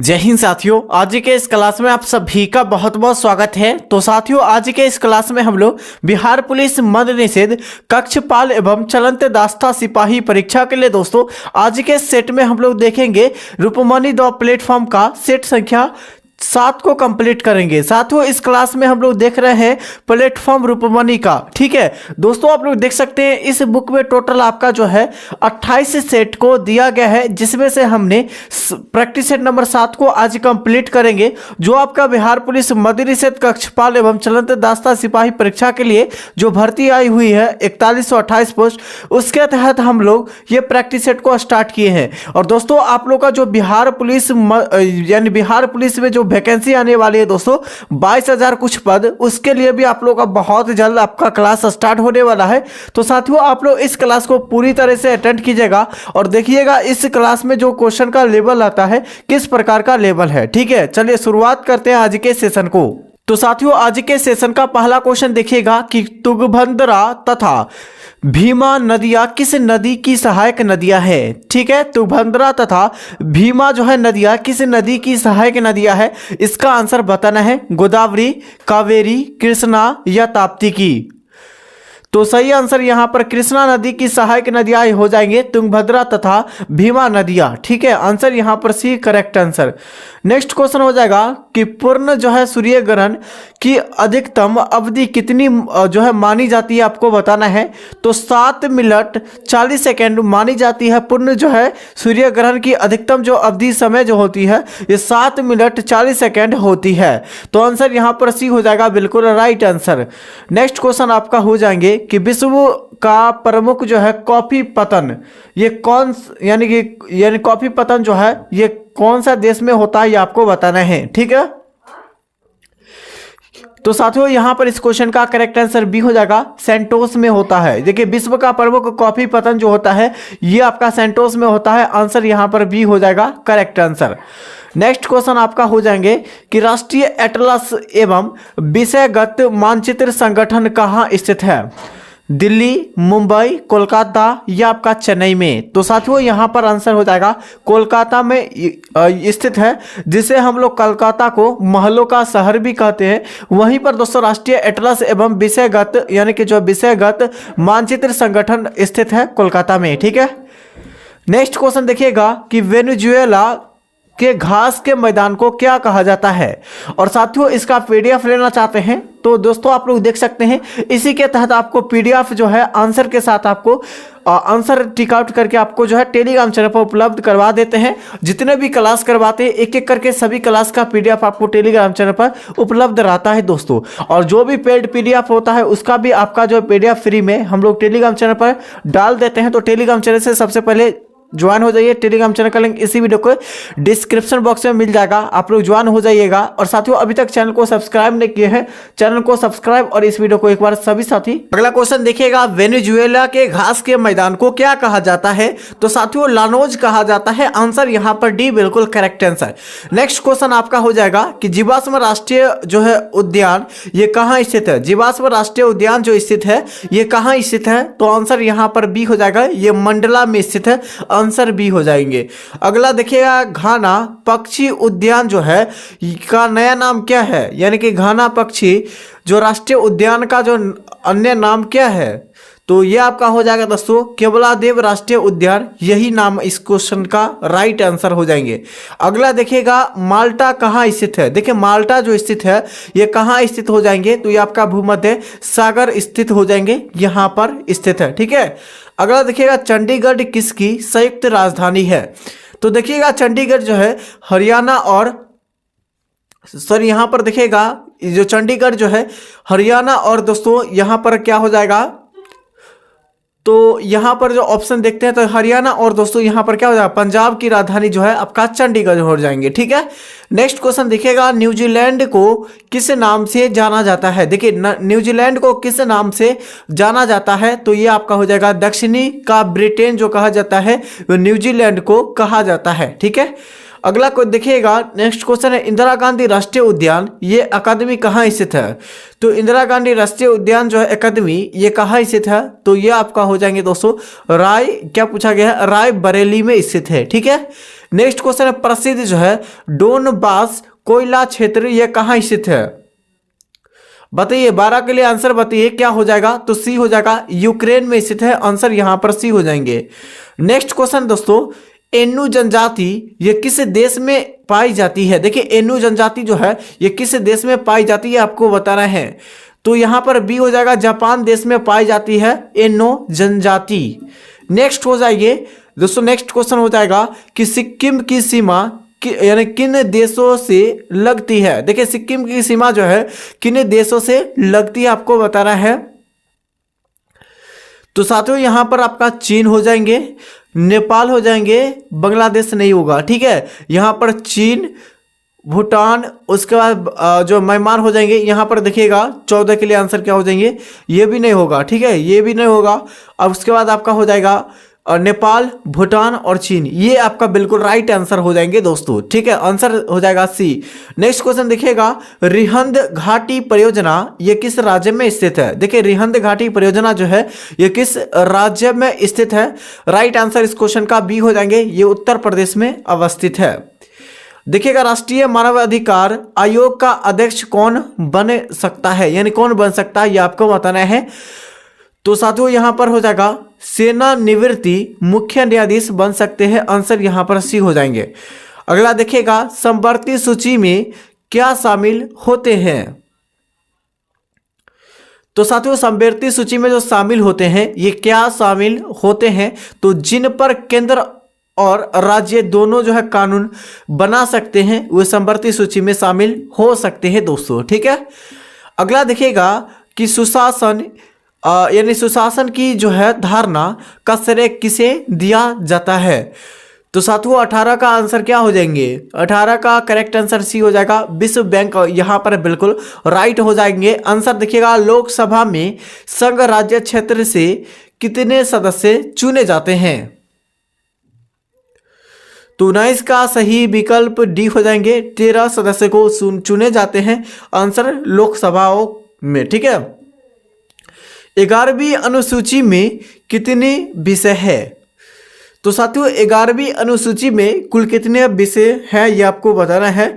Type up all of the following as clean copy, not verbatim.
जय हिंद साथियों, आज के इस क्लास में आप सभी का बहुत बहुत स्वागत है। तो साथियों, आज के इस क्लास में हम लोग बिहार पुलिस मद्य निषेध कक्षपाल एवं चलंत दास्ता सिपाही परीक्षा के लिए दोस्तों आज के सेट में हम लोग देखेंगे रूपमणि 2 प्लेटफॉर्म का सेट संख्या 7 को कंप्लीट करेंगे। साथियों, इस क्लास में हम लोग देख रहे हैं प्लेटफॉर्म रूपमणि का। ठीक है दोस्तों, आप लोग देख सकते हैं इस बुक में टोटल आपका जो है 28 सेट को दिया गया है, जिसमें से हमने प्रैक्टिस सेट नंबर 7 को आज कंप्लीट करेंगे। जो आपका बिहार पुलिस मद्य निषेध कक्षपाल एवं चलंत दास्ता सिपाही परीक्षा के लिए जो भर्ती आई हुई है 4128 पोस्ट, उसके तहत हम लोग ये प्रैक्टिस सेट को स्टार्ट किए हैं। और दोस्तों, आप लोग का जो बिहार पुलिस यानी बिहार पुलिस में जो वैकेंसी आने वाली है दोस्तों 22,000 कुछ पद, उसके लिए भी आप लोग का बहुत जल्द आपका क्लास स्टार्ट होने वाला है। तो साथियों, आप लोग इस क्लास को पूरी तरह से अटेंड कीजिएगा और देखिएगा इस क्लास में जो क्वेश्चन का लेवल आता है किस प्रकार का लेवल है। ठीक है, चलिए शुरुआत करते हैं आज के सेशन को। तो साथियों, आज के सेशन का पहला क्वेश्चन देखिएगा कि तुंगभद्रा तथा भीमा नदियां किस नदी की सहायक नदियां हैं। ठीक है, तुंगभद्रा तथा भीमा जो है नदियां किस नदी की सहायक नदियां है, इसका आंसर बताना है। गोदावरी, कावेरी, कृष्णा या ताप्ती की। तो सही आंसर यहां पर कृष्णा नदी की सहायक नदियां हो जाएंगे तुंगभद्रा तथा भीमा नदियां। ठीक है, आंसर यहां पर C correct answer. Next question हो जाएगा कि पूर्ण जो है सूर्य ग्रहण की अधिकतम अवधि कितनी जो है मानी जाती है, आपको बताना है। तो 7 मिनट 40 सेकेंड मानी जाती है पूर्ण जो है सूर्य ग्रहण की अधिकतम जो अवधि समय जो होती है ये 7 मिनट 40 सेकेंड होती है। तो आंसर यहाँ पर सी हो जाएगा, बिल्कुल राइट आंसर। नेक्स्ट क्वेश्चन आपका हो जाएंगे कि विश्व का प्रमुख जो है कॉफी पतन ये कौन यानी कॉफी पतन जो है ये कौन सा देश में होता है, ये आपको बताना है। ठीक है, तो साथियों यहां पर इस क्वेश्चन का करेक्ट आंसर बी हो जाएगा, सेंटोस में होता है। देखिए, विश्व का प्रमुख कॉफी पतन जो होता है ये आपका सेंटोस में होता है। आंसर यहां पर बी हो जाएगा, करेक्ट आंसर। नेक्स्ट क्वेश्चन आपका हो जाएंगे कि राष्ट्रीय एटलस एवं विषयगत मानचित्र संगठन कहाँ स्थित है। दिल्ली, मुंबई, कोलकाता या आपका चेन्नई में। तो साथियों यहां पर आंसर हो जाएगा कोलकाता में स्थित है, जिसे हम लोग कोलकाता को महलों का शहर भी कहते हैं। वहीं पर दोस्तों राष्ट्रीय एटलस एवं विषयगत यानी कि जो विषयगत मानचित्र संगठन स्थित है कोलकाता में। ठीक है, नेक्स्ट क्वेश्चन देखिएगा कि वेनेजुएला के घास के मैदान को क्या कहा जाता है। और साथियों इसका पीडीएफ लेना चाहते हैं तो दोस्तों आप लोग देख सकते हैं, इसी के तहत आपको पीडीएफ जो है आंसर के साथ आपको आंसर टिक आउट करके आपको जो है टेलीग्राम चैनल पर उपलब्ध करवा देते हैं। जितने भी क्लास करवाते हैं एक एक करके सभी क्लास का पीडीएफ आपको टेलीग्राम चैनल पर उपलब्ध रहता है दोस्तों। और जो भी पेड पीडीएफ होता है उसका भी आपका जो पीडीएफ फ्री में हम लोग टेलीग्राम चैनल पर डाल देते हैं। तो टेलीग्राम चैनल से सबसे पहले ज्वाइन हो जाइए। टेलीग्राम चैनल का लिंक इसी वीडियो को डिस्क्रिप्शन बॉक्स में मिल जाएगा, आप लोग ज्वाइन हो जाइएगा। और साथियों अभी तक चैनल को सब्सक्राइब नहीं किए हैं, चैनल को सब्सक्राइब और इस वीडियो को एक बार सभी साथी। अगला क्वेश्चन देखिएगा, वेनेजुएला के घास के मैदान को क्या कहा जाता है। तो साथियों लानोज कहा जाता है। आंसर यहाँ पर डी, बिल्कुल करेक्ट आंसर। नेक्स्ट क्वेश्चन आपका हो जाएगा कि जीवाश्म राष्ट्रीय जो है उद्यान ये कहाँ स्थित है। जीवाश्म राष्ट्रीय उद्यान जो स्थित है ये कहाँ स्थित है। तो आंसर यहाँ पर बी हो जाएगा, ये मंडला में स्थित है। आंसर बी हो जाएंगे। अगला देखिएगा, घाना पक्षी उद्यान जो है का नया नाम क्या है, यानी कि घाना पक्षी जो राष्ट्रीय उद्यान का जो अन्य नाम क्या है। तो ये आपका हो जाएगा दोस्तों केवलादेव राष्ट्रीय उद्यान, यही नाम इस क्वेश्चन का राइट आंसर हो जाएंगे। अगला देखिएगा, माल्टा कहाँ स्थित है। देखिए माल्टा जो स्थित है ये कहाँ स्थित हो जाएंगे। तो ये आपका भूमध्य सागर स्थित हो जाएंगे, यहाँ पर स्थित है। ठीक है, अगला देखिएगा, चंडीगढ़ किसकी संयुक्त राजधानी है। तो देखिएगा चंडीगढ़ जो है हरियाणा और सर यहाँ पर देखिएगा जो चंडीगढ़ जो है हरियाणा और दोस्तों यहाँ पर क्या हो जाएगा। तो यहाँ पर जो ऑप्शन देखते हैं तो हरियाणा और दोस्तों यहाँ पर क्या हो जाएगा पंजाब की राजधानी जो है आपका चंडीगढ़ हो जाएंगे। ठीक है, नेक्स्ट क्वेश्चन देखिएगा, न्यूजीलैंड को किस नाम से जाना जाता है। देखिए न्यूजीलैंड को किस नाम से जाना जाता है। तो ये आपका हो जाएगा दक्षिणी का ब्रिटेन जो कहा जाता है वो न्यूजीलैंड को कहा जाता है। ठीक है, अगला को देखिएगा, नेक्स्ट क्वेश्चन है, इंदिरा गांधी राष्ट्रीय उद्यान ये अकादमी कहाँ स्थित है। तो इंदिरा गांधी राष्ट्रीय उद्यान जो है अकादमी ये कहाँ स्थित है। तो ये आपका हो जाएंगे दोस्तों राय क्या पूछा गया है, राय बरेली में स्थित है। ठीक है, नेक्स्ट क्वेश्चन है प्रसिद्ध जो है डोनबास कोयला क्षेत्र यह कहाँ स्थित है? बताइए 12 के लिए आंसर बताइए क्या हो जाएगा? तो सी हो जाएगा, यूक्रेन में स्थित है। आंसर यहां पर सी हो जाएंगे। नेक्स्ट क्वेश्चन दोस्तों, एन्नू जनजाति ये किस देश में पाई जाती है? देखिए एन्नू जनजाति जो है ये किस देश में पाई जाती है आपको बताना है। तो यहां पर बी हो जाएगा, जापान देश में पाई जाती है एन्नू जनजाति। नेक्स्ट हो जाइए दोस्तों, नेक्स्ट क्वेश्चन हो जाएगा कि सिक्किम की सीमा यानी किन देशों से लगती है? देखिए सिक्किम की सीमा जो है किन देशों से लगती है आपको बताना है। तो साथियों यहां पर आपका चीन हो जाएंगे, नेपाल हो जाएंगे, बांग्लादेश नहीं होगा, ठीक है। यहां पर चीन, भूटान, उसके बाद जो म्यांमार हो जाएंगे। यहां पर देखिएगा 14 के लिए आंसर क्या हो जाएंगे? ये भी नहीं होगा, ठीक है, ये भी नहीं होगा। अब उसके बाद आपका हो जाएगा नेपाल, भूटान और चीन। ये आपका बिल्कुल राइट आंसर हो जाएंगे दोस्तों, ठीक है। आंसर हो जाएगा सी। नेक्स्ट क्वेश्चन देखिएगा, रिहंद घाटी परियोजना ये किस राज्य में स्थित है? देखिए रिहंद घाटी परियोजना जो है ये किस राज्य में स्थित है? राइट आंसर इस क्वेश्चन का बी हो जाएंगे, ये उत्तर प्रदेश में अवस्थित है। देखिएगा राष्ट्रीय मानवाधिकार आयोग का अध्यक्ष कौन बन सकता है, यानी कौन बन सकता है ये आपको बताना है। तो साथियों यहां पर हो जाएगा सेवानिवृत्ति मुख्य न्यायाधीश बन सकते हैं। आंसर यहां पर सी हो जाएंगे। अगला देखिएगा, समवर्ती सूची में क्या शामिल होते हैं? तो साथियों समवर्ती सूची में जो शामिल होते हैं ये क्या शामिल होते हैं? तो जिन पर केंद्र और राज्य दोनों जो है कानून बना सकते हैं वो समवर्ती सूची में शामिल हो सकते हैं दोस्तों, ठीक है। अगला देखिएगा कि सुशासन यानी सुशासन की जो है धारणा का श्रेय किसे दिया जाता है? तो साथियों 18 का आंसर क्या हो जाएंगे? 18 का करेक्ट आंसर सी हो जाएगा, विश्व बैंक। यहां पर बिल्कुल राइट हो जाएंगे। आंसर देखिएगा, लोकसभा में संघ राज्य क्षेत्र से कितने सदस्य चुने जाते हैं? तो 19 का सही विकल्प डी हो जाएंगे, 13 सदस्य को चुने जाते हैं आंसर लोकसभाओं में, ठीक है। 11वीं अनुसूची में कितने विषय है? तो साथियों 11वीं अनुसूची में कुल कितने विषय हैं ये आपको बताना है।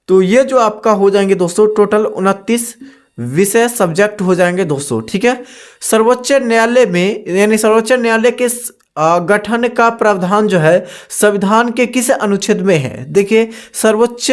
तो ये जो आपका हो जाएंगे दोस्तों टोटल 29 विषय सब्जेक्ट हो जाएंगे दोस्तों, ठीक है। सर्वोच्च न्यायालय में यानी सर्वोच्च न्यायालय के गठन का प्रावधान जो है संविधान के किस अनुच्छेद में है? देखिए सर्वोच्च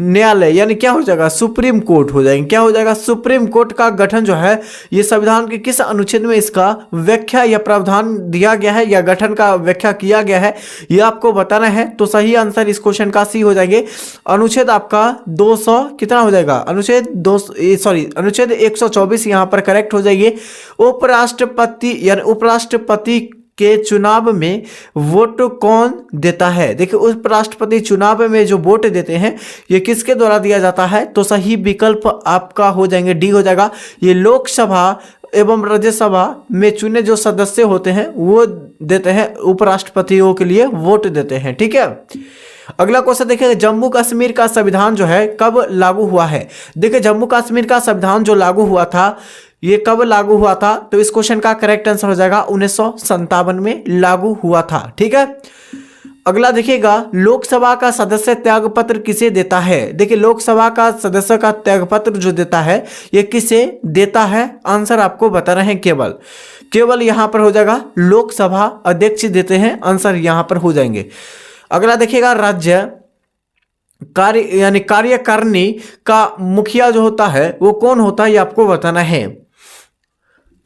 न्यायालय यानी क्या हो जाएगा? सुप्रीम कोर्ट हो जाएंगे। क्या हो जाएगा? सुप्रीम कोर्ट का गठन जो है ये संविधान के किस अनुच्छेद में इसका व्याख्या या प्रावधान दिया गया है या गठन का व्याख्या किया गया है ये आपको बताना है। तो सही आंसर इस क्वेश्चन का सी हो जाएंगे, अनुच्छेद आपका 200 कितना हो जाएगा? अनुच्छेद 124 यहाँ पर करेक्ट हो जाएगी। उपराष्ट्रपति यानी उपराष्ट्रपति के चुनाव में वोट कौन देता है? देखिए उपराष्ट्रपति चुनाव में जो वोट देते हैं ये किसके द्वारा दिया जाता है? तो सही विकल्प आपका हो जाएंगे डी हो जाएगा, ये लोकसभा एवं राज्यसभा में चुने जो सदस्य होते हैं वो देते हैं, उपराष्ट्रपतियों के लिए वोट देते हैं, ठीक है। अगला क्वेश्चन देखिए, जम्मू कश्मीर का संविधान जो है कब लागू हुआ है? देखिए जम्मू कश्मीर का संविधान जो लागू हुआ था ये कब लागू हुआ था? तो इस क्वेश्चन का करेक्ट आंसर हो जाएगा 1957 में लागू हुआ था, ठीक है। अगला देखिएगा, लोकसभा का सदस्य त्यागपत्र किसे देता है? देखिए लोकसभा का सदस्य का त्यागपत्र जो देता है ये किसे देता है? आंसर आपको बताना है, केवल यहां पर हो जाएगा लोकसभा अध्यक्ष देते हैं। आंसर यहां पर हो जाएंगे। अगला देखिएगा, राज्य कार्यकारिणी का मुखिया जो होता है वो कौन होता है ये आपको बताना है।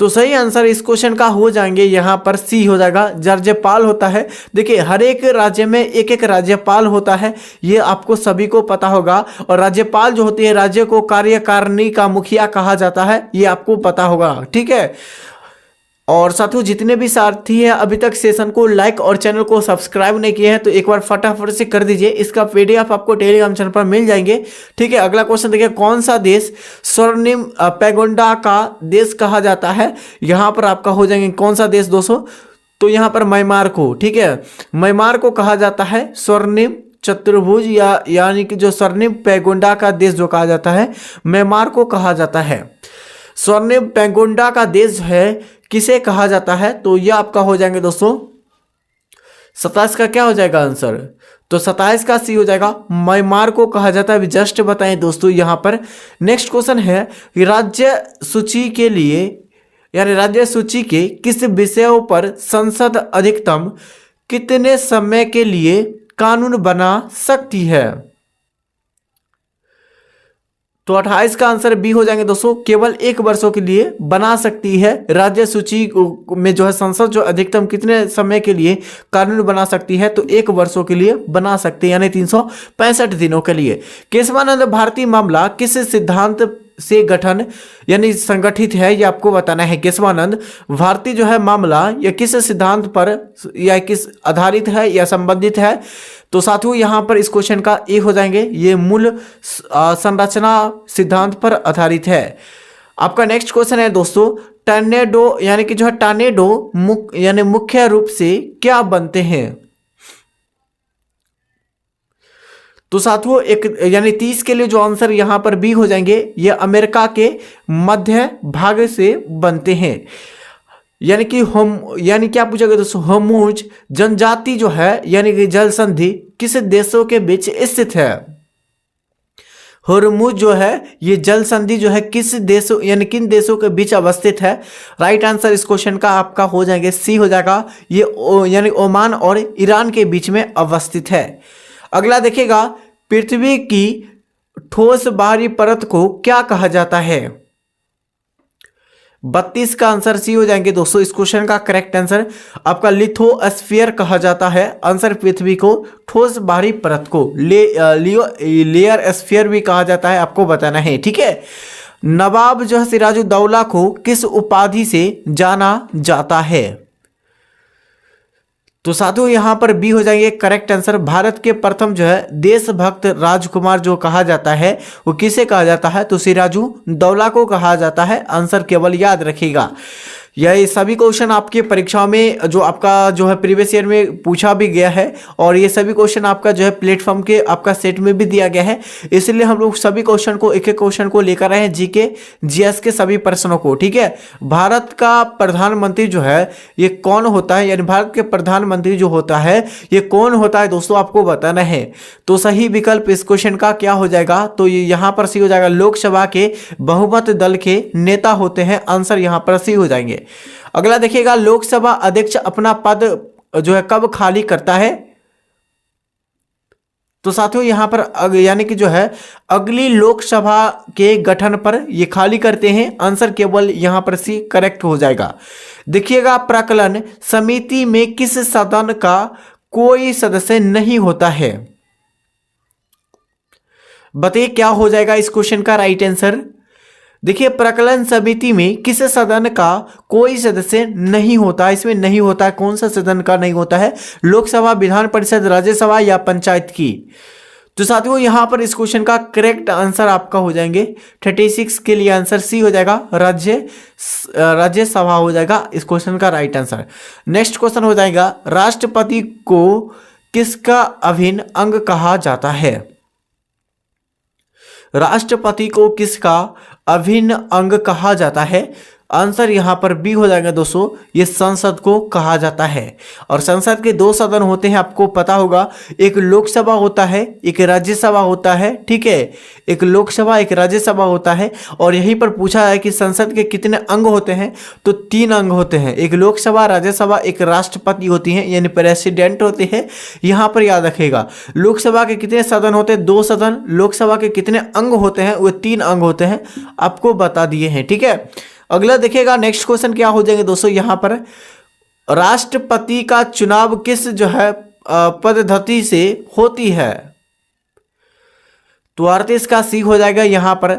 तो सही आंसर इस क्वेश्चन का हो जाएंगे यहाँ पर सी हो जाएगा, राज्यपाल होता है। देखिए हर एक राज्य में एक एक राज्यपाल होता है, ये आपको सभी को पता होगा। और राज्यपाल जो होती है राज्य को कार्यकारिणी का मुखिया कहा जाता है, ये आपको पता होगा, ठीक है। और साथियों जितने भी साथी हैं अभी तक सेशन को लाइक और चैनल को सब्सक्राइब नहीं किए हैं तो एक बार फटाफट से कर दीजिए। इसका पीडीएफ आपको टेलीग्राम चैनल पर मिल जाएंगे, ठीक है। अगला क्वेश्चन देखिए, कौन सा देश स्वर्णिम पैगोंडा का देश कहा जाता है? यहाँ पर आपका हो जाएंगे कौन सा देश दोस्तों? तो यहाँ पर म्यांमार को, ठीक है, म्यांमार को कहा जाता है स्वर्णिम चतुर्भुज यानी कि जो स्वर्णिम पैगोंडा का देश जो कहा जाता है म्यांमार को कहा जाता है। स्वर्णिम पैगोंडा का देश है किसे कहा जाता है? तो यह आपका हो जाएंगे दोस्तों 27 का क्या हो जाएगा आंसर? तो तो 27 का सी हो जाएगा म्यांमार को कहा जाता है। जस्ट बताएं दोस्तों यहाँ पर। नेक्स्ट क्वेश्चन है राज्य सूची के लिए यानी राज्य सूची के किस विषयों पर संसद अधिकतम कितने समय के लिए कानून बना सकती है? तो 28 का आंसर बी हो जाएंगे दोस्तों, केवल 1 वर्षों के लिए बना सकती है। राज्य सूची में जो है संसद जो अधिकतम कितने समय के लिए कानून बना सकती है, तो 1 वर्षों के लिए बना सकती है, यानी 365 दिनों के लिए। केशवानंद भारती मामला किस सिद्धांत से गठन यानी संगठित है, ये आपको बताना है। केशवानंद भारती जो है मामला यह किस सिद्धांत पर या किस आधारित है या संबंधित है? तो साथियों यहाँ पर इस क्वेश्चन का ए हो जाएंगे, ये मूल संरचना सिद्धांत पर आधारित है। आपका नेक्स्ट क्वेश्चन है दोस्तों, टर्नेडो यानी कि जो है टर्नेडो यानी मुख्य रूप से क्या बनते हैं? तो साथियों एक यानी 30 के लिए जो आंसर यहां पर बी हो जाएंगे, ये अमेरिका के मध्य भाग से बनते हैं। यानी कि यानी क्या पूछा गया दोस्तों, होर्मुज जनजाति जो है यानी कि जल संधि किस देशों के बीच स्थित है? होर्मुज जो है ये जल संधि जो है किस देशों यानी किन देशों के बीच अवस्थित है? राइट आंसर इस क्वेश्चन का आपका हो जाएंगे सी हो जाएगा, ये यानी ओमान और ईरान के बीच में अवस्थित है। अगला देखिएगा, पृथ्वी की ठोस बाहरी परत को क्या कहा जाता है? 32 का आंसर सी हो जाएंगे दोस्तों। इस क्वेश्चन का करेक्ट आंसर आपका लिथोस्फीयर कहा जाता है। आंसर पृथ्वी को ठोस बाहरी परत को लेयर स्फीयर भी कहा जाता है, आपको बताना है, ठीक है। नवाब जो है सिराजुद्दौला को किस उपाधि से जाना जाता है? तो साथियों यहाँ पर बी हो जाएंगे करेक्ट आंसर। भारत के प्रथम जो है देशभक्त राजकुमार जो कहा जाता है वो किसे कहा जाता है? तो सिराजुद्दौला को कहा जाता है। आंसर केवल याद रखिएगा। यह सभी क्वेश्चन आपके परीक्षाओं में जो आपका जो है प्रीवियस ईयर में पूछा भी गया है, और ये सभी क्वेश्चन आपका जो है प्लेटफॉर्म के आपका सेट में भी दिया गया है। इसलिए हम लोग सभी क्वेश्चन को एक एक क्वेश्चन को लेकर आए हैं, जीके जीएस के सभी प्रश्नों को, ठीक है। भारत का प्रधानमंत्री जो है ये कौन होता है, यानी भारत के प्रधानमंत्री जो होता है ये कौन होता है दोस्तों, आपको बताना है। तो सही विकल्प इस क्वेश्चन का क्या हो जाएगा? तो यहाँ पर सी हो जाएगा, लोकसभा के बहुमत दल के नेता होते हैं। आंसर यहाँ पर सी हो जाएंगे। अगला देखिएगा, लोकसभा अध्यक्ष अपना पद जो है कब खाली करता है? तो साथियों यहां पर यानी कि जो है अगली लोकसभा के गठन पर ये खाली करते हैं। आंसर केवल यहां पर सी करेक्ट हो जाएगा। देखिएगा, प्राक्कलन समिति में किस सदन का कोई सदस्य नहीं होता है? बताइए क्या हो जाएगा इस क्वेश्चन का राइट आंसर। देखिए, प्राक्कलन समिति में किस सदन का कोई सदस्य नहीं होता, इसमें नहीं होता है। कौन सा सदन का नहीं होता है? लोकसभा, विधान परिषद, राज्यसभा या पंचायत की। तो साथियों यहां पर इस क्वेश्चन का करेक्ट आंसर आपका हो जाएंगे 36 के लिए आंसर सी हो जाएगा, राज्यसभा हो जाएगा इस क्वेश्चन का राइट आंसर। नेक्स्ट क्वेश्चन हो जाएगा, राष्ट्रपति को किसका अभिन्न अंग कहा जाता है? राष्ट्रपति को किसका अभिन्न अंग कहा जाता है? आंसर यहां पर बी हो जाएगा दोस्तों, ये संसद को कहा जाता है। और संसद के 2 सदन होते हैं, आपको पता होगा, एक लोकसभा होता है, एक राज्यसभा होता है, ठीक है। एक लोकसभा एक राज्यसभा होता है। और यहीं पर पूछा है कि संसद के कितने अंग होते हैं, तो 3 अंग होते हैं। एक लोकसभा, राज्यसभा, एक राष्ट्रपति होती है यानी प्रेसिडेंट होते हैं। यहां पर याद रखेगा, लोकसभा के कितने सदन होते हैं? 2 सदन। लोकसभा के कितने अंग होते हैं? वो 3 अंग होते हैं, आपको बता दिए हैं, ठीक है। अगला देखिएगा, नेक्स्ट क्वेश्चन क्या हो जाएंगे दोस्तों, यहां पर राष्ट्रपति का चुनाव किस जो है पद्धति से होती है? तो 38 का सी हो जाएगा। यहां पर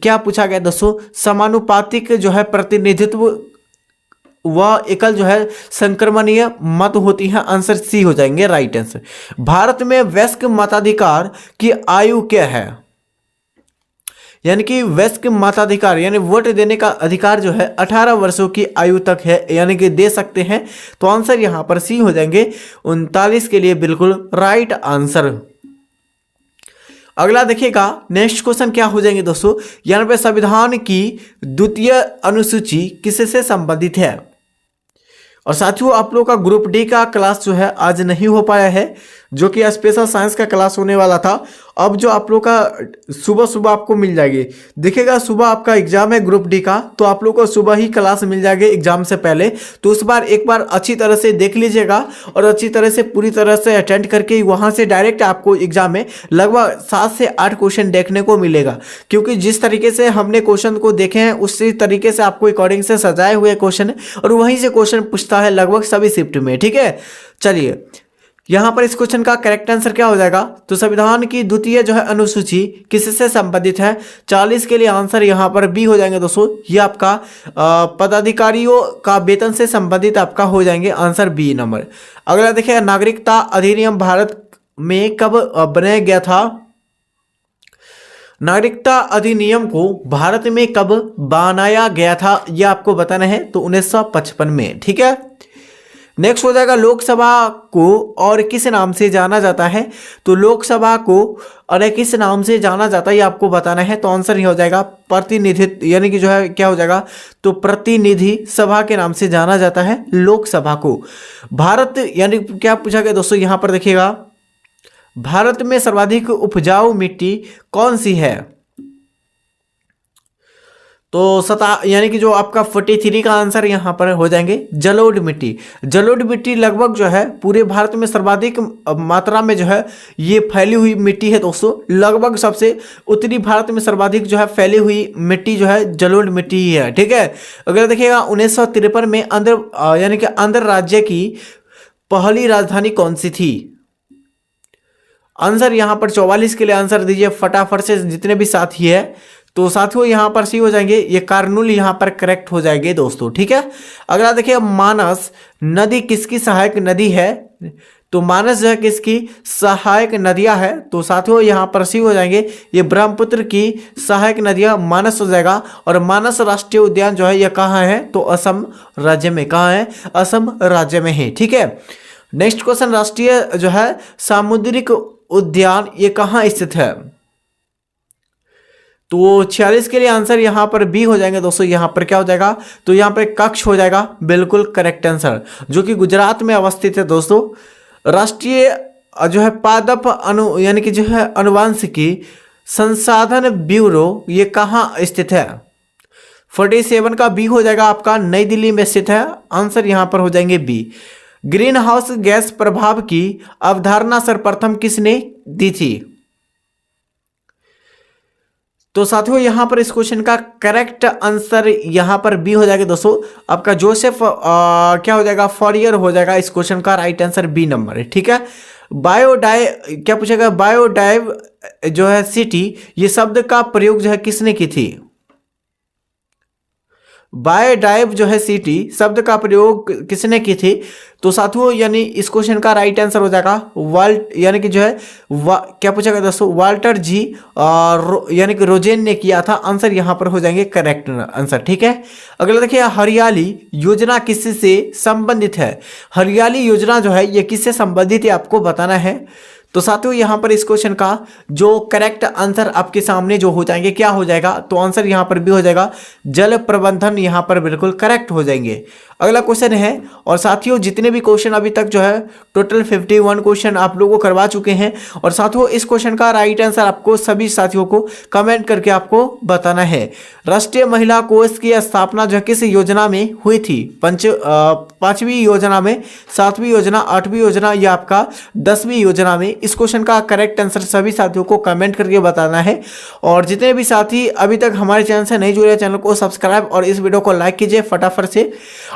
क्या पूछा गया दोस्तों, समानुपातिक जो है प्रतिनिधित्व वह एकल जो है संक्रमणीय मत होती है। आंसर सी हो जाएंगे राइट आंसर। भारत में वयस्क मताधिकार की आयु क्या है? यानी कि वयस्क मताधिकार यानी वोट देने का अधिकार जो है 18 वर्षों की आयु तक है, यानी कि दे सकते हैं। तो आंसर यहां पर सी हो जाएंगे 39 के लिए बिल्कुल राइट आंसर। अगला देखिएगा, नेक्स्ट क्वेश्चन क्या हो जाएंगे दोस्तों, यहां पे संविधान की 2वीं अनुसूची किससे संबंधित है? और साथियों आप लोगों का ग्रुप डी का क्लास जो है आज नहीं हो पाया है, जो कि स्पेशल साइंस का क्लास होने वाला था। अब जो आप लोग का सुबह सुबह आपको मिल जाएगी, देखिएगा सुबह आपका एग्जाम है ग्रुप डी का, तो आप लोग को सुबह ही क्लास मिल जाएगी एग्जाम से पहले। तो उस बार एक बार अच्छी तरह से देख लीजिएगा और अच्छी तरह से पूरी तरह से अटेंड करके वहाँ से डायरेक्ट आपको एग्जाम में लगभग 7 से 8 क्वेश्चन देखने को मिलेगा, क्योंकि जिस तरीके से हमने क्वेश्चन को देखे हैं उसी तरीके से आपको अकॉर्डिंग से सजाए हुए क्वेश्चन और वहीं से क्वेश्चन पूछता है लगभग सभी शिफ्ट में। ठीक है, चलिए यहाँ पर इस क्वेश्चन का करेक्ट आंसर क्या हो जाएगा, तो संविधान की द्वितीय जो है अनुसूची किससे संबंधित है। 40 के लिए आंसर यहाँ पर बी हो जाएंगे दोस्तों, ये आपका पदाधिकारियों का वेतन से संबंधित आपका हो जाएंगे आंसर बी नंबर। अगला देखिए, नागरिकता अधिनियम भारत में कब बनाया गया था। नागरिकता अधिनियम को भारत में कब बनाया गया था ये आपको बताना है, तो 1955 में। ठीक है, नेक्स्ट हो जाएगा, लोकसभा को और किस नाम से जाना जाता है। तो लोकसभा को और किस नाम से जाना जाता है ये आपको बताना है, तो आंसर ये हो जाएगा प्रतिनिधित्व, यानी कि जो है क्या हो जाएगा, तो प्रतिनिधि सभा के नाम से जाना जाता है लोकसभा को। भारत यानी क्या पूछा गया दोस्तों, यहाँ पर देखिएगा, भारत में सर्वाधिक उपजाऊ मिट्टी कौन सी है। तो यानी कि जो आपका 43 का आंसर यहाँ पर हो जाएंगे जलोढ़ मिट्टी। जलोढ़ मिट्टी लगभग जो है पूरे भारत में सर्वाधिक मात्रा में जो है ये फैली हुई मिट्टी है दोस्तों। लगभग सबसे उत्तरी भारत में सर्वाधिक जो है फैली हुई मिट्टी जो है जलोढ़ मिट्टी ही है। ठीक है, अगर देखिएगा 1953 में आंध्र यानी कि आंध्र राज्य की पहली राजधानी कौन सी थी। आंसर यहाँ पर 44 के लिए आंसर दीजिए फटाफट से जितने भी साथी है। तो साथियों यहाँ पर सी हो जाएंगे, ये कर्नूल यहाँ पर करेक्ट हो जाएंगे दोस्तों। ठीक है, अगला देखिए, मानस नदी किसकी सहायक नदी है। तो मानस जो है किसकी सहायक नदियां है, तो साथियों यहाँ पर सी हो जाएंगे, ये ब्रह्मपुत्र की सहायक नदियां मानस हो जाएगा। और मानस राष्ट्रीय उद्यान जो है ये कहाँ है, तो असम राज्य में। कहाँ है, असम राज्य में है। ठीक है, नेक्स्ट क्वेश्चन, राष्ट्रीय जो है सामुद्रिक उद्यान ये कहाँ स्थित है। तो 46 के लिए आंसर यहाँ पर बी हो जाएंगे दोस्तों। यहाँ पर क्या हो जाएगा, तो यहाँ पर कच्छ हो जाएगा बिल्कुल करेक्ट आंसर, जो कि गुजरात में अवस्थित है दोस्तों। राष्ट्रीय जो है पादप यानी कि जो है अनुवांशिकी संसाधन ब्यूरो ये कहाँ स्थित है। 47 का बी हो जाएगा आपका, नई दिल्ली में स्थित है। आंसर यहाँ पर हो जाएंगे बी। ग्रीन हाउस गैस प्रभाव की अवधारणा सर्वप्रथम किसने दी थी। तो साथियों यहाँ पर इस क्वेश्चन का करेक्ट आंसर यहाँ पर बी हो जाएगा दोस्तों। आपका जोसेफ क्या हो जाएगा, फॉरियर हो जाएगा इस क्वेश्चन का राइट आंसर बी नंबर है। ठीक है, क्या पूछेगा, बायोडाइव जो है सिटी ये शब्द का प्रयोग जो है किसने की थी। बायोडाइव जो है सिटी शब्द का प्रयोग किसने की थी। तो साथियों यानी इस क्वेश्चन का राइट आंसर हो जाएगा यानी कि जो है क्या पूछा गया दोस्तों, वाल्टर जी यानी कि रोजेन ने किया था। आंसर यहाँ पर हो जाएंगे करेक्ट आंसर। ठीक है, अगला देखिए, हरियाली योजना किससे संबंधित है। हरियाली योजना जो है ये किससे संबंधित है आपको बताना है। तो साथियों यहाँ पर इस क्वेश्चन का जो करेक्ट आंसर आपके सामने जो हो जाएंगे क्या हो जाएगा, तो आंसर यहाँ पर भी हो जाएगा जल प्रबंधन, यहाँ पर बिल्कुल करेक्ट हो जाएंगे। अगला क्वेश्चन है, और साथियों जितने भी क्वेश्चन अभी तक जो है टोटल 51 क्वेश्चन आप लोगों को करवा चुके हैं। और साथियों इस क्वेश्चन का राइट आंसर आपको सभी साथियों को कमेंट करके आपको बताना है। राष्ट्रीय महिला कोष की स्थापना जो किस योजना में हुई थी। 5वीं योजना में, 7वीं योजना, 8वीं योजना या आपका 10वीं योजना में। इस क्वेश्चन का करेक्ट आंसर सभी साथियों को कमेंट करके बताना है। और जितने भी साथी अभी तक हमारे चैनल से नहीं जुड़े, चैनल को सब्सक्राइब और इस वीडियो को लाइक कीजिए फटाफट से।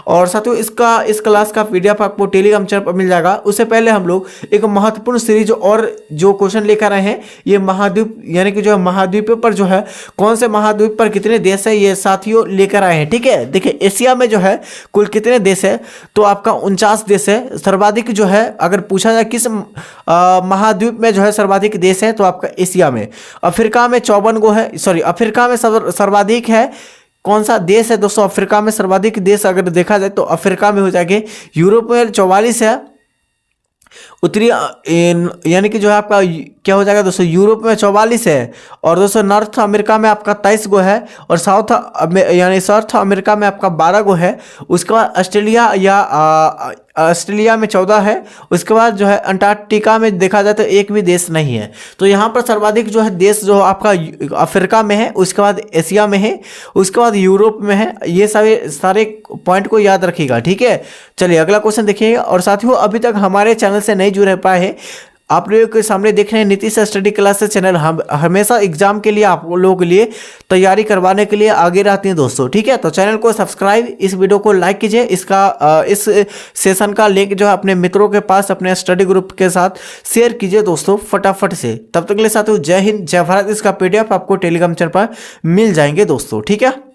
और साथियों इस क्लास का पीडीएफ आपको टेलीग्राम चैनल पर मिल जाएगा। उससे पहले हम लोग एक महत्वपूर्ण सीरीज और जो क्वेश्चन लेकर आए हैं, ये महाद्वीप यानी कि जो है महाद्वीप पर जो है कौन से महाद्वीप पर कितने देश है ये साथियों लेकर आए हैं। ठीक है, देखिए एशिया में जो है कुल कितने देश है, तो आपका 49 देश है। सर्वाधिक जो है अगर पूछा जाए किस महाद्वीप में जो है सर्वाधिक देश है, तो आपका एशिया में। अफ्रीका में 54 गो है, सॉरी अफ्रीका में सर्वाधिक है कौन सा देश है दोस्तों। अफ्रीका में सर्वाधिक देश अगर देखा जाए तो अफ्रीका में हो जाएंगे। यूरोप में 44 है। उत्तरी यानी कि जो है आपका क्या हो जाएगा दोस्तों, यूरोप में 44 है, और दोस्तों नॉर्थ अमेरिका में आपका 23 गो है, और यानी साउथ अमेरिका में आपका 12 गो है। उसके बाद ऑस्ट्रेलिया में 14 है। उसके बाद जो है अंटार्कटिका में देखा जाए तो एक भी देश नहीं है। तो यहाँ पर सर्वाधिक जो है देश जो आपका अफ्रीका में है, उसके बाद एशिया में है, उसके बाद यूरोप में है। ये सारे पॉइंट को याद रखिएगा, ठीक है। चलिए अगला क्वेश्चन देखिएगा। और साथियों, अभी तक हमारे चैनल से नहीं जुड़ पाए हैं, आप लोगों के सामने देख रहे हैं नीतीश स्टडी क्लासेस चैनल। हम हमेशा एग्जाम के लिए आप लोगों के लिए तैयारी करवाने के लिए आगे रहती हैं दोस्तों, ठीक है। तो चैनल को सब्सक्राइब, इस वीडियो को लाइक कीजिए। इस सेशन का लिंक जो है अपने मित्रों के पास, अपने स्टडी ग्रुप के साथ शेयर कीजिए दोस्तों फटाफट से। तब तक के लिए साथियों, जय हिंद, जय भारत। इसका PDF आपको टेलीग्राम चैनल पर मिल जाएंगे दोस्तों, ठीक है।